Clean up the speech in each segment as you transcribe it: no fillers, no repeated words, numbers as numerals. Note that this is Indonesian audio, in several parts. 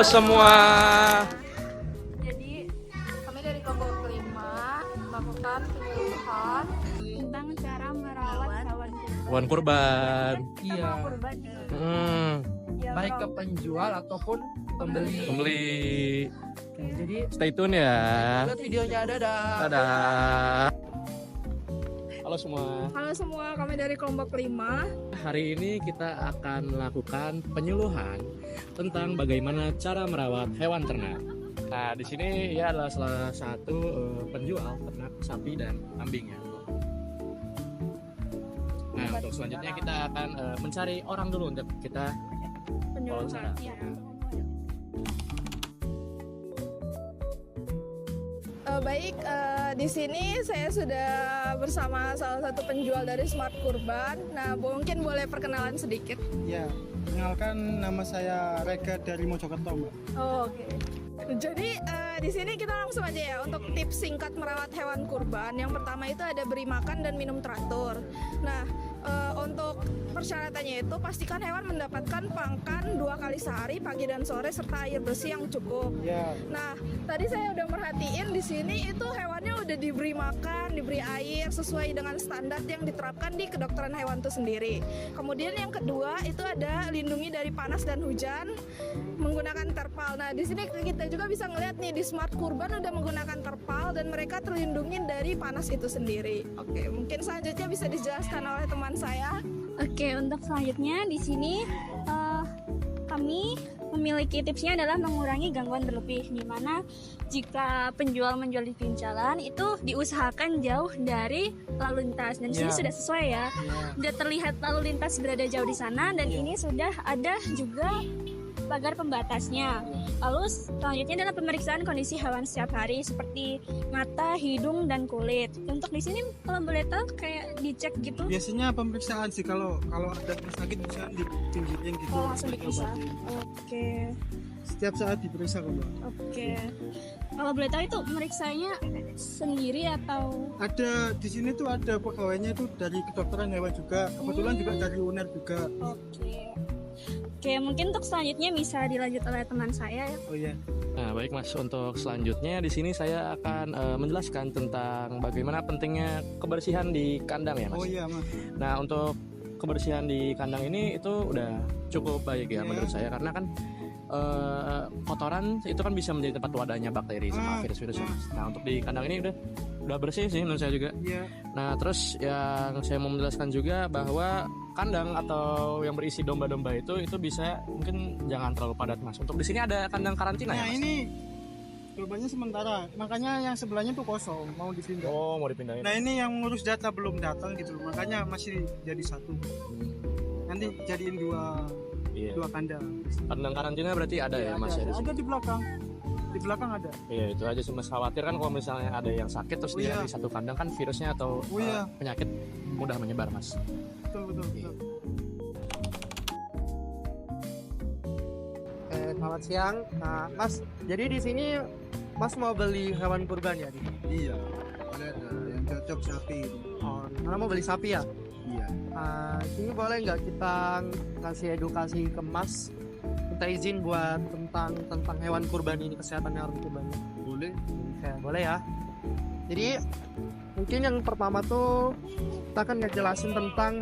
semua. Jadi kami dari kelompok kelima melakukan penyuluhan tentang cara merawat Hewan kurban. Iya, kurban. baik ke penjual ataupun pembeli. Oke, jadi Stay tune ya. lihat videonya, dadah. Dadah. Halo semua. Halo semua, kami dari kelompok kelima. Hari ini kita akan melakukan penyuluhan tentang bagaimana cara merawat hewan ternak. Nah, di sini ia adalah salah satu penjual ternak sapi dan kambing ya. Nah, untuk selanjutnya kita akan mencari orang dulu untuk kita wawancara. Baik, di sini saya sudah bersama salah satu penjual dari Smart Kurban. Nah, mungkin boleh perkenalan sedikit. Ya, kenalkan nama saya Rega dari Mojokerto, Mbak. Oh, oke. Jadi di sini kita langsung aja ya untuk tips singkat merawat hewan kurban. Yang pertama itu ada beri makan dan minum teratur. Nah, untuk persyaratannya itu pastikan hewan mendapatkan pakan 2 kali sehari, pagi dan sore, serta air bersih yang cukup. Ya, Nah, tadi saya udah merhatiin di sini itu hewannya udah diberi makan, diberi air sesuai dengan standar yang diterapkan di kedokteran hewan itu sendiri. Kemudian yang kedua itu ada lindungi dari panas dan hujan menggunakan terpal. Nah, di sini kita juga bisa ngeliat nih di Smart Kurban udah menggunakan terpal dan mereka terlindungi dari panas itu sendiri. Oke, mungkin selanjutnya bisa dijelaskan oleh teman saya. Oke, untuk selanjutnya di sini kami memiliki tipsnya adalah mengurangi gangguan berlebih, di mana jika penjual menjual di pinggir jalan itu diusahakan jauh dari lalu lintas, dan di sini sudah sesuai ya. Sudah terlihat lalu lintas berada jauh di sana, dan ini sudah ada juga pagar pembatasnya. Lalu selanjutnya adalah pemeriksaan kondisi hewan setiap hari seperti mata, hidung, dan kulit. Untuk di sini kalau boleh tahu kayak dicek gitu. biasanya pemeriksaan sih kalau ada yang sakit bisa dipinggirin gitu. Oh, langsung diperiksa. Oke. Setiap saat diperiksa kok, Mbak. Oke. Kalau boleh tahu itu meriksanya sendiri atau Ada di sini tuh ada pegawainya itu dari kedokteran hewan juga. Kebetulan juga dari UNER juga. Oke. Oke, mungkin untuk selanjutnya bisa dilanjut oleh teman saya ya. Oh iya. Nah, baik Mas, untuk selanjutnya di sini saya akan menjelaskan tentang bagaimana pentingnya kebersihan di kandang ya, Mas. Oh iya, Mas. Nah, untuk kebersihan di kandang ini itu udah cukup baik ya menurut saya, karena kan kotoran itu kan bisa menjadi tempat wadahnya bakteri sama virus-virus ya, Mas. Nah, untuk di kandang ini udah bersih sih menurut saya juga. Iya. Nah, terus yang saya mau menjelaskan juga bahwa kandang atau yang berisi domba-domba itu bisa mungkin jangan terlalu padat, Mas. Untuk di sini ada kandang karantina ya, Nah, Mas? ini jawabannya sementara. Makanya yang sebelahnya tuh kosong, mau dipindah. Oh, mau dipindahin. Nah, ini yang ngurus data belum datang gitu loh. Makanya masih jadi satu. Nanti jadiin Iya. dua kandang. Kandang karantina berarti ada ya, Mas? Ya, di sini? Ada di belakang. Di belakang ada. Iya, itu aja sih, Mas. Khawatir kan kalau misalnya ada yang sakit terus Oh, dia iya. di satu kandang kan virusnya atau Oh, iya. penyakit mudah menyebar, Mas. Betul. Selamat siang. Nah, Mas, jadi di sini Mas mau beli hewan kurban ya? Iya. Ada yang cocok sapi itu. Oh, karena mau beli sapi ya? Iya. Ini boleh nggak kita kasih edukasi ke Mas? Minta izin buat tentang hewan kurban ini, kesehatan hewan kurban ini. Boleh. Oke, boleh ya. Jadi mungkin yang pertama tuh kita akan ngejelasin tentang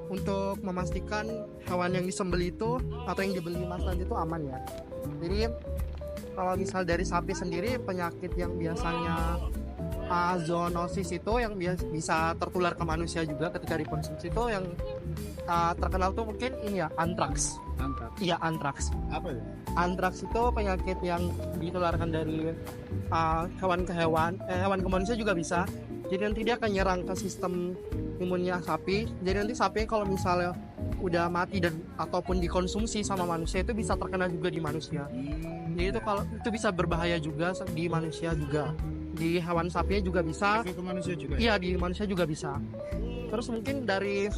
untuk memastikan hewan yang disembelih itu atau yang dibeli Mas tadi itu aman ya. Jadi kalau misal dari sapi sendiri, penyakit yang biasanya zoonosis itu yang bisa tertular ke manusia juga ketika dikonsumsi itu yang terkenal tuh mungkin ini ya, antraks. Angkat. Iya, antraks. Apa ya? Antraks itu penyakit yang ditularkan dari hewan ke hewan, hewan ke manusia juga bisa. Jadi nanti dia akan nyerang ke sistem imunnya sapi. Jadi nanti sapi kalau misalnya udah mati dan ataupun dikonsumsi sama manusia itu bisa terkena juga di manusia. Jadi itu kalau itu bisa berbahaya juga di manusia juga. Di hewan sapinya juga bisa. Efek ke manusia juga. Iya, di manusia juga bisa. Terus mungkin dari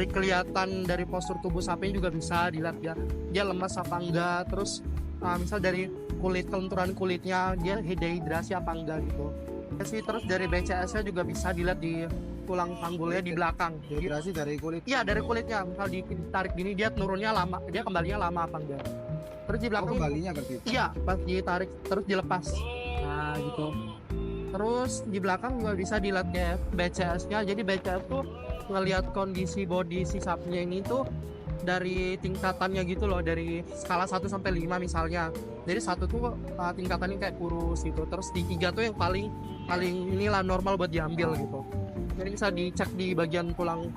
kelihatan dari postur tubuh sapi juga bisa dilihat dia lemas apa enggak. Terus misal dari kelenturan kulitnya dia dehidrasi apa enggak gitu. Terus dari BCS-nya juga bisa dilihat di tulang panggulnya di belakang. Dehidrasi dari kulit. Iya, dari kulitnya. Misal ditarik gini dia turunnya lama, dia kembalinya lama apa enggak. Terus di belakang kembalinya berarti. iya pas ditarik terus dilepas. Nah gitu. Terus di belakang juga bisa dilihat kayak BCS-nya. Jadi BCS tuh ngelihat kondisi body si sapinya ini tuh dari tingkatannya gitu loh, dari skala 1 sampai 5 misalnya. Jadi 1 tuh tingkatannya kayak kurus gitu. Terus di 3 tuh yang paling inilah normal buat diambil gitu. Jadi bisa dicek di bagian tulang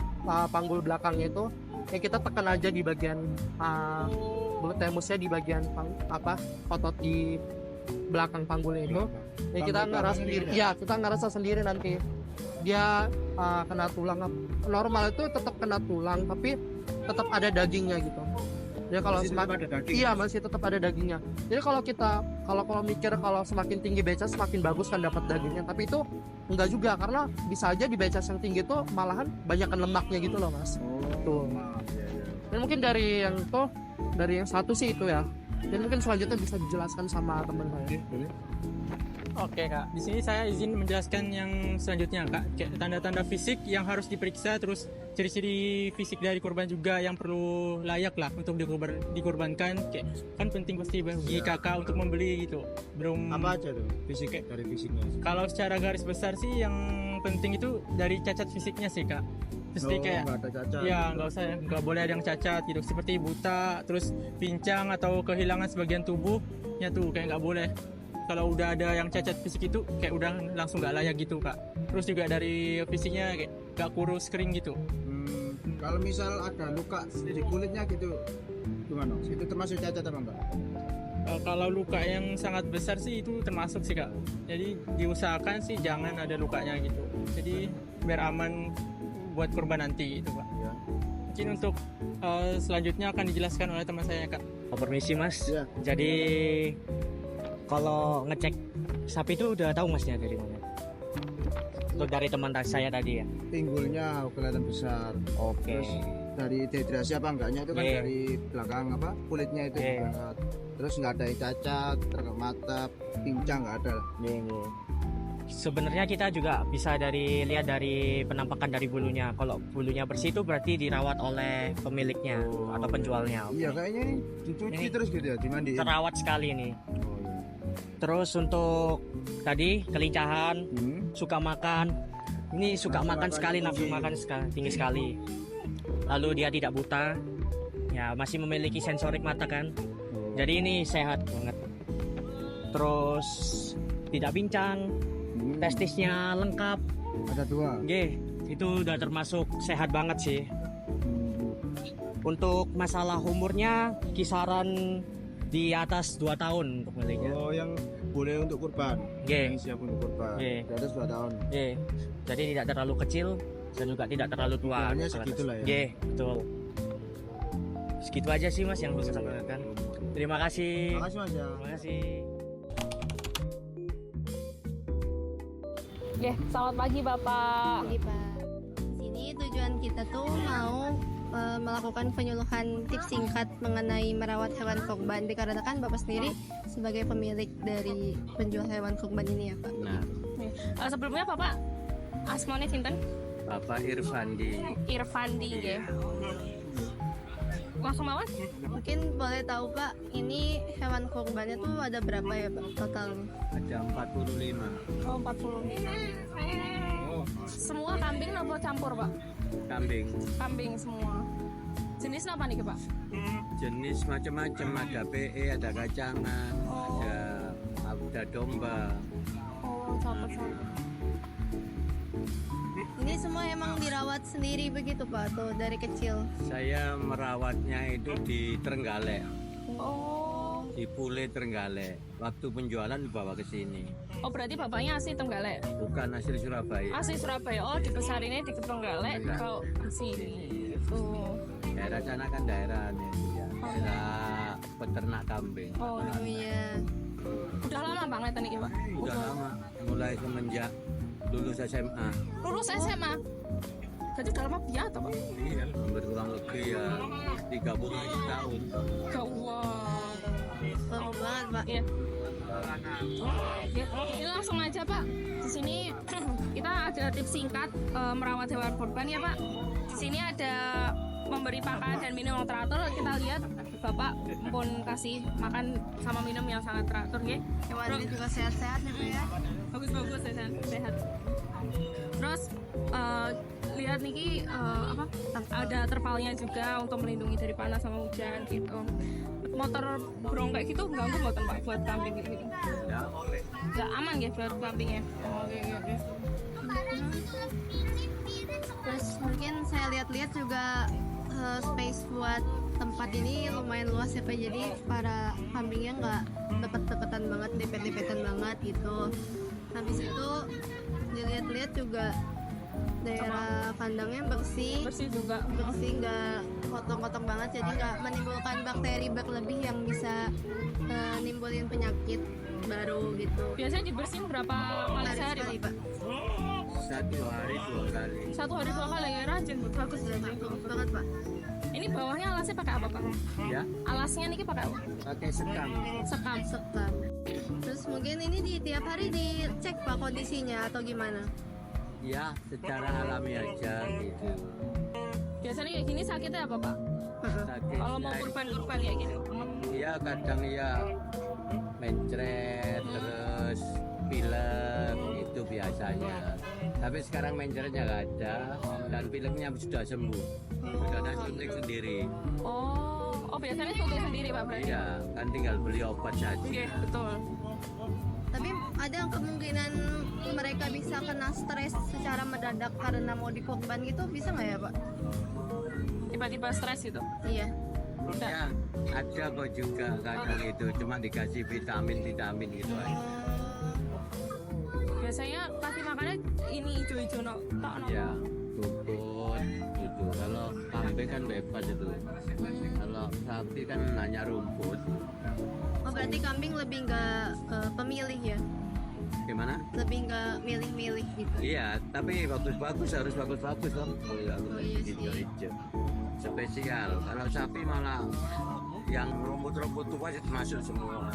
panggul belakangnya itu. Ya kita tekan aja di bagian mulut temusnya, di bagian otot di belakang panggulnya itu. Ya kita ngerasa sendiri. Iya, kita ngerasa sendiri nanti. Dia kena tulang normal itu tetap kena tulang tapi tetap ada dagingnya gitu. Ya kalau semakin ada daging. iya masih tetap ada dagingnya. Jadi kalau mikir kalau semakin tinggi becas semakin bagus kan dapat dagingnya, tapi itu enggak juga karena bisa aja di becas yang tinggi itu malahan banyakkan lemaknya gitu loh Mas. Tuh. Dan mungkin dari yang satu sih itu ya. Dan mungkin selanjutnya bisa dijelaskan sama teman saya. Oke kak, di sini saya izin menjelaskan yang selanjutnya kak, kayak tanda-tanda fisik yang harus diperiksa, terus ciri-ciri fisik dari korban juga yang perlu layak lah untuk dikorbankan. Kayak kan penting pasti bagi kakak untuk membeli gitu. Belum Apa aja tuh fisik dari fisiknya? kalau secara garis besar sih yang penting itu dari cacat fisiknya sih kak. Pasti kayak nggak ada cacat. ya nggak boleh ada yang cacat gitu, seperti buta, terus pincang atau kehilangan sebagian tubuhnya tuh kayak nggak boleh. Kalau udah ada yang cacat fisik itu kayak udah langsung nggak layak gitu kak. Terus juga dari fisiknya kayak nggak kurus kering gitu. Kalau misal ada luka di kulitnya gitu gimana? Itu termasuk cacat apa enggak? Kalau luka yang sangat besar sih itu termasuk sih kak. Jadi diusahakan sih jangan ada lukanya gitu. Jadi biar aman buat korban nanti itu kak. Mungkin untuk selanjutnya akan dijelaskan oleh teman saya kak. Permisi Mas. Iya. Jadi kalau ngecek sapi itu udah tahu Masnya dari mana? Untuk dari teman saya tadi ya. Pinggulnya kelihatan besar. Oke. Terus dari dehidrasi apa enggaknya itu kan Iya. dari belakang kulitnya itu Iya. berat. Terus nggak ada yang cacat, terkena mata, pincang nggak ada. Sebenarnya kita juga bisa lihat dari penampakan dari bulunya. Kalau bulunya bersih itu berarti dirawat oleh pemiliknya atau penjualnya. Iya kayaknya ini dicuci Ini terus gitu ya, dimandiin. Terawat sekali nih. Oh, iya. Terus untuk tadi kelincahan, Hmm. suka makan. Ini suka Nafsu makan makan sekali, tinggi. nafsu makan tinggi sekali. Lalu dia tidak buta. Ya, masih memiliki sensorik mata kan. Oh. Jadi ini sehat banget. Terus tidak pincang, Hmm. testisnya lengkap. Ada 2. Oke, itu udah termasuk sehat banget sih. Hmm. Untuk masalah umurnya kisaran di atas 2 tahun untuk miliknya. Oh, yang boleh untuk kurban. Oke. Yang siap untuk kurban. Iya. Di atas 2 tahun. Oke. Jadi tidak terlalu kecil dan juga tidak terlalu tua. Ukurannya segitulah ya. Oke, betul. Segitu aja sih Mas yang bisa saya sampaikan. Terima kasih. Makasih Mas ya. Terima kasih. Oke, selamat pagi Bapak. Pagi Pak. Di sini tujuan kita tuh mau melakukan penyuluhan tips singkat mengenai merawat hewan kurban, dikarenakan Bapak sendiri sebagai pemilik dari penjual hewan kurban ini ya Pak. Nah, Sebelumnya Bapak asmane sinten? Bapak Irfandi. Irfandi ya. Langsung mawon? Mungkin boleh tahu Pak, ini hewan kurbannya tuh ada berapa ya Pak totalnya? Ada 45. Oh, 40. Semua kambing apa campur, Pak? Kambing. Kambing semua. Jenis apa nih, Pak? Jenis macam-macam, ada PE, ada kacangan, ada domba. Oh, campur-campur. Ini semua emang dirawat sendiri begitu Pak, atau dari kecil? Saya merawatnya itu di Trenggalek, Oh. di Pule Trenggalek. Waktu penjualan dibawa ke sini. Oh, berarti bapaknya asli Trenggalek. Bukan asli Surabaya. Asli Surabaya. Oh, dibesarinnya di Trenggalek Iya. kau di sini. Oh. Daerah sana kan daerah ini, ya. Daerah peternak kambing. Oh, Oh iya. udah lama banget nih, Pak. Udah lama, mulai semenjak lulus SMA. Lulus SMA. Jadi udah lama biar atau Pak? Iya, hampir kurang lebih ya 30 tahun. Wow. Lama banget Pak. Iya. Ya, ini langsung aja Pak. Di sini kita ada tips singkat merawat hewan kurban ya Pak. Di sini ada memberi pakan dan minum yang teratur. Kita lihat Bapak pun kasih makan sama minum yang sangat teratur nggih. Hewannya juga sehat-sehat gitu ya. Bagus-bagus sehat. Terus lihat niki ada terpalnya juga untuk melindungi dari panas sama hujan gitu. Motor brong kayak gitu ganggu mboten Pak buat camping gitu? Nggak aman ya buat campingnya? Oke. Terus mungkin saya lihat-lihat juga space buat tempat ini lumayan luas ya Pak. Jadi para kambingnya nggak deket-deketan banget, depet-depetan banget gitu. Habis itu dilihat-lihat juga daerah kandangnya bersih juga. Nggak kotor-kotor banget, jadi nggak menimbulkan bakteri berlebih yang bisa nimbulin penyakit baru gitu. Biasanya dibersihin berapa kali sehari Sekali, Pak? Satu hari 2 kali. Satu hari 2 kali ya, rajin bagus Banget Pak. Ini bawahnya alasnya pakai apa Pak? Ya, Alasnya niki pakai apa? pakai sekam. Sekam. Terus mungkin ini di tiap hari dicek Pak kondisinya atau gimana? Ya, secara alami aja gitu. Biasanya kayak gini sakitnya apa Pak? Sakit. Kalau mau kurban ya gini. Ya kadang ya mencret terus pilek itu biasanya. Tapi sekarang mencretnya nggak ada dan pileknya sudah sembuh. Sudah ada suntik sendiri. Oh biasanya suntik sendiri Pak berarti? Iya, kan tinggal beli obat saja. Oke, betul. Tapi ada kemungkinan mereka bisa kena stres secara mendadak karena mau dikorban gitu, bisa nggak ya Pak? Tiba-tiba stres itu? Iya. Ya, ada kok juga kadang itu cuma dikasih vitamin gitu aja. Biasanya kasih makannya ini hijau-hijau no. Ya, rumput gitu. Kalau kambing kan bebas itu. Kalau sapi kan hanya rumput. Oh berarti kambing lebih nggak pemilih ya? Gimana? Lebih nggak milih-milih gitu? Iya, tapi bagus-bagus harus bagus-bagus loh. Oh, iya sih. Hijau-hijau. Spesial. Kalau sapi malah yang rumput-rumput tua itu masuk semua.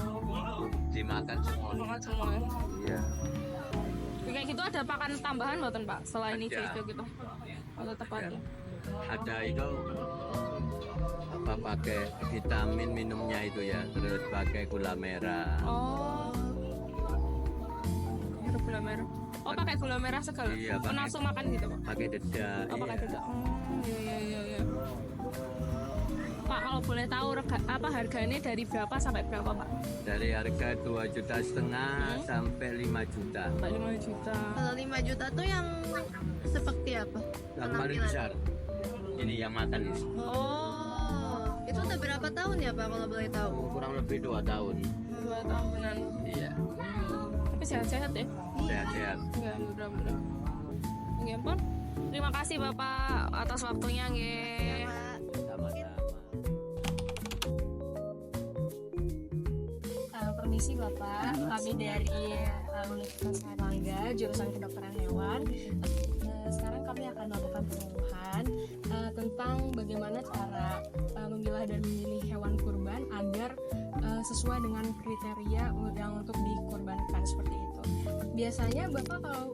Dimakan semua. Makan semua ya? Iya. Kayak gitu ada pakan tambahan buatan Pak selain Ada. hijau gitu? Atau tepat ya? Ada itu apa pakai vitamin minumnya itu ya, terus pakai gula merah. Oh. Ada gula merah. Oh pakai gula merah segala? Iya, pakai. Langsung makan gitu Pak? Pakai dedak. Oh pakai iya. tidak? Iya. Pak kalau boleh tahu harganya dari berapa sampai berapa Pak? Dari harga 2,5 juta sampai 5 juta. Sampai 5 juta. Kalau 5 juta tuh yang seperti apa? Yang paling besar. Ini yang makan ini. Oh, itu udah berapa tahun ya Pak kalau boleh tahu? Kurang lebih 2 tahun. 2 tahunan. Iya. Tapi sehat-sehat ya? Sehat-sehat. Enggak, mudah-mudahan. Nggih, pun. Terima kasih Bapak atas waktunya nggih. Sama-sama. Permisi Bapak, kami dari Universitas Airlangga, jurusan kedokteran hewan. Sekarang kami akan melakukan penyuluhan tentang bagaimana cara memilah dan memilih hewan kurban agar sesuai dengan kriteria yang untuk dikurbankan seperti itu. Biasanya Bapak kalau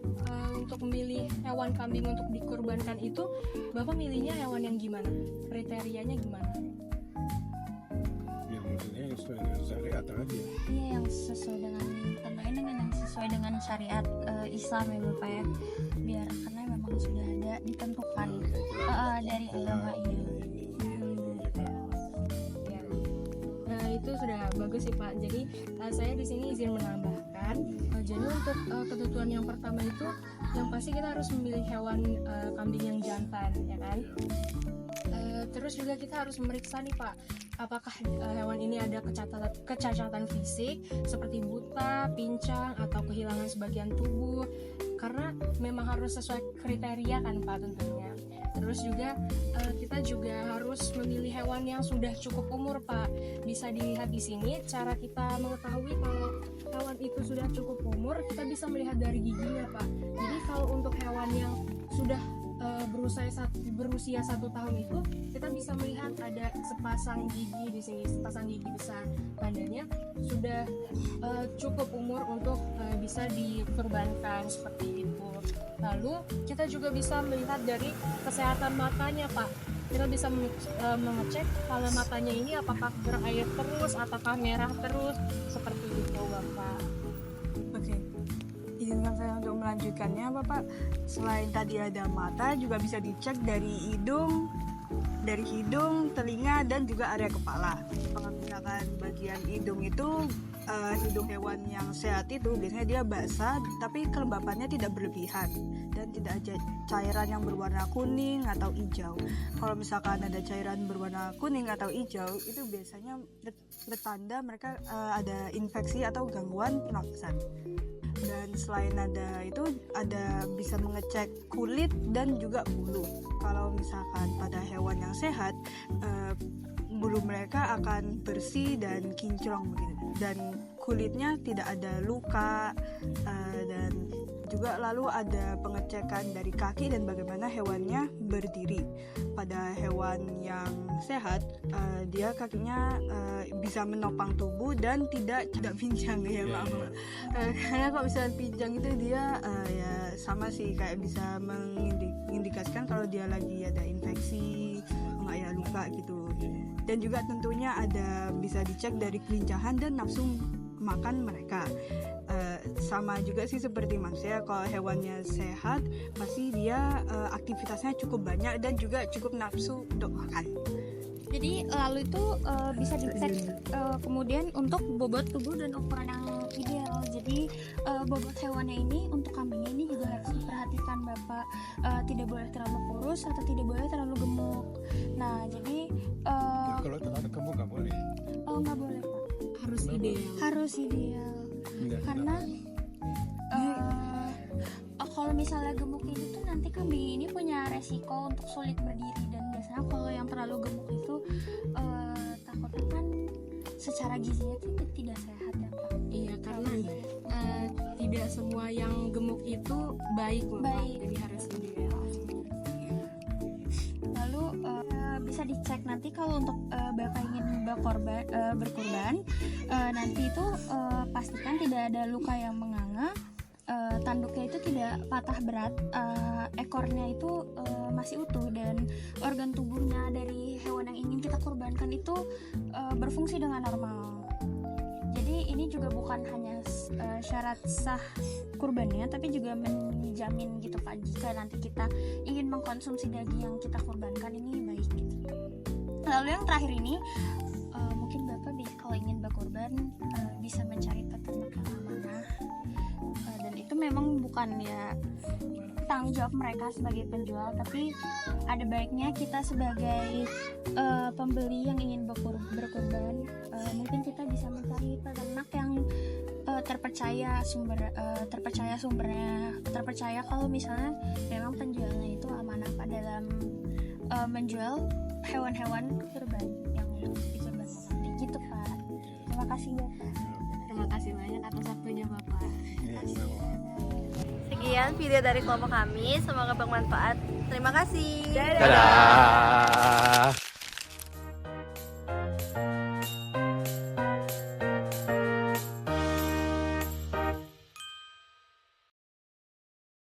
untuk memilih hewan kambing untuk dikurbankan itu, Bapak milihnya hewan yang gimana? Kriterianya gimana? Sesuai dengan syariat aja. Iya yang sesuai dengan tentunya dengan yang sesuai dengan syariat Islam ya Bapak ya, biar karena memang sudah ada ditentukan dari agama ini. Nah itu sudah bagus sih Pak. Jadi saya di sini izin menambahkan. Jadi untuk ketentuan yang pertama itu, yang pasti kita harus memilih hewan kambing yang jantan, ya kan? Terus juga kita harus memeriksa nih Pak, apakah hewan ini ada kecacatan fisik seperti buta, pincang, atau kehilangan sebagian tubuh, karena memang harus sesuai kriteria kan Pak tentunya. Terus juga kita juga harus memilih hewan yang sudah cukup umur Pak. Bisa dilihat di sini cara kita mengetahui kalau hewan itu sudah cukup umur, kita bisa melihat dari giginya Pak. Jadi kalau untuk hewan yang sudah berusia 1 tahun itu, kita bisa melihat ada sepasang gigi di sini, sepasang gigi besar, tandanya sudah cukup umur untuk bisa dikurbankan seperti itu. Lalu kita juga bisa melihat dari kesehatan matanya Pak. kita bisa mengecek kalau matanya ini apakah berair terus ataukah merah terus seperti itu Bapak. Oke, izinkan saya untuk melanjutkannya Bapak. Selain tadi ada mata, juga bisa dicek dari hidung, telinga, dan juga area kepala. Kalau misalkan bagian hidung itu, hidung hewan yang sehat itu biasanya dia basah, tapi kelembapannya tidak berlebihan dan tidak ada cairan yang berwarna kuning atau hijau. Kalau misalkan ada cairan berwarna kuning atau hijau, itu biasanya bertanda mereka ada infeksi atau gangguan pernapasan. Dan selain ada itu, ada bisa mengecek kulit dan juga bulu. Kalau misalkan pada hewan yang sehat, bulu mereka akan bersih dan kinclong begitu, dan kulitnya tidak ada luka, dan juga lalu ada pengecekan dari kaki dan bagaimana hewannya berdiri. Pada hewan yang sehat, dia kakinya bisa menopang tubuh dan tidak pincang ya Pak. Karena kalau misalnya pincang itu dia ya sama sih, kayak bisa mengindikasikan kalau dia lagi ada infeksi, nggak ya luka gitu. Dan juga tentunya ada bisa dicek dari kelincahan dan nafsu makan mereka. Sama juga sih seperti manusia, kalau hewannya sehat pasti dia aktivitasnya cukup banyak dan juga cukup nafsu untuk makan. Jadi lalu itu bisa dicek kemudian untuk bobot tubuh dan ukuran yang ideal. Jadi bobot hewannya ini untuk kambingnya ini juga harus diperhatikan Bapak, tidak boleh terlalu kurus atau tidak boleh terlalu gemuk. Nah jadi Kalau terlalu gemuk nggak boleh. Oh nggak boleh Pak. Harus ideal. Karena kalau misalnya gemuk ini tuh nanti kambing ini punya resiko untuk sulit berdiri, dan biasanya kalau yang terlalu gemuk itu takutnya kan secara gizinya itu tidak sehat ya Pak. Iya, karena tidak semua yang gemuk itu baik Bapak. Jadi harus ideal. Lalu bisa dicek nanti kalau untuk Bapak ingin berkurban, nanti itu pastikan tidak ada luka yang menganga, tanduknya itu tidak patah berat, ekornya itu masih utuh, dan organ tubuhnya dari hewan yang ingin kita kurbankan itu berfungsi dengan normal. Jadi ini juga bukan hanya syarat sah kurbannya, tapi juga menjamin gitu Pak, jika nanti kita ingin mengkonsumsi daging yang kita kurbankan ini baik gitu. Lalu yang terakhir ini, mungkin Bapak kalau ingin berkurban bisa mencari peternak yang amanah, dan itu memang bukan ya tanggung jawab mereka sebagai penjual, tapi ada baiknya kita sebagai pembeli yang ingin berkurban, mungkin kita bisa mencari peternak yang terpercaya sumbernya, terpercaya kalau misalnya memang penjualnya itu amanah Pak dalam menjual hewan-hewan kurban yang dikurban nanti gitu Pak. Terima kasih Bapak. Terima kasih banyak atas waktunya Bapak. Sekian video dari kelompok kami, semoga bermanfaat. Terima kasih. Dadah.